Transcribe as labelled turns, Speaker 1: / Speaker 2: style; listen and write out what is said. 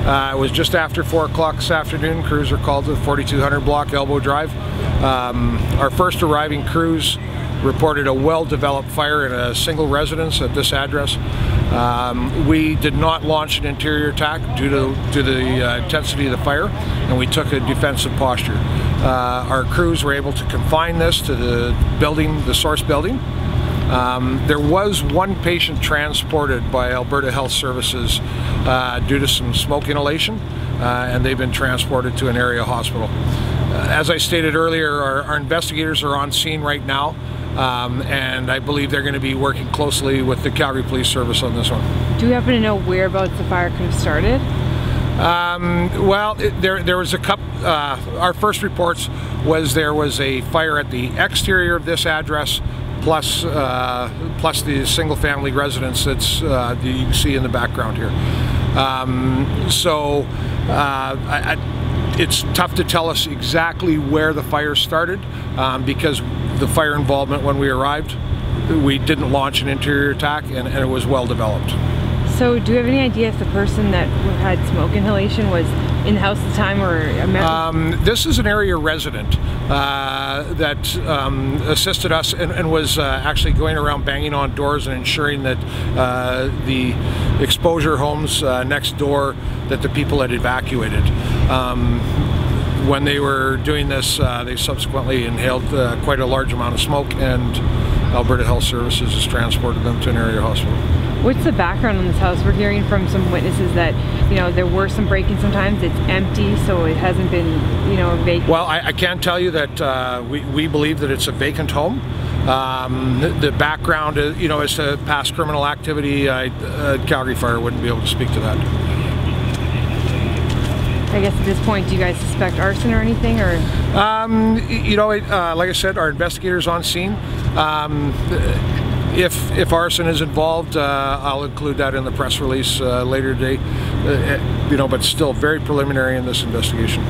Speaker 1: It was just after 4 o'clock this afternoon. Crews are called to the 4200 block Elbow Drive. Our first arriving crews reported a well-developed fire in a single residence at this address. We did not launch an interior attack due to the intensity of the fire, and we took a defensive posture. Our crews were able to confine this to the building, the source building. There was one patient transported by Alberta Health Services due to some smoke inhalation, and they've been transported to an area hospital. As I stated earlier, our investigators are on scene right now, and I believe they're going to be working closely with the Calgary Police Service on this one.
Speaker 2: Do you happen to know whereabouts the fire could have started?
Speaker 1: Well, there was a couple. Our first reports was there was a fire at the exterior of this address, plus the single-family residence that's that you can see in the background here. It's tough to tell us exactly where the fire started because the fire involvement when we arrived, we didn't launch an interior attack, and it was well developed.
Speaker 2: So do you have any idea if the person that had smoke inhalation was in the house at the time or a member?
Speaker 1: This is an area resident that assisted us and was actually going around banging on doors and ensuring that the exposure homes next door, that the people had evacuated. When they were doing this, they subsequently inhaled quite a large amount of smoke, and Alberta Health Services has transported them to an area hospital.
Speaker 2: What's the background on this house? We're hearing from some witnesses that, there were some break-ins sometimes. It's empty, so it hasn't been, vacant.
Speaker 1: Well, I can tell you that we believe that it's a vacant home. The background, as to past criminal activity, Calgary Fire wouldn't be able to speak to that.
Speaker 2: I guess at this point, do you guys suspect arson or anything, or?
Speaker 1: Like I said, our investigators on scene. If arson is involved, I'll include that in the press release later today. But still very preliminary in this investigation.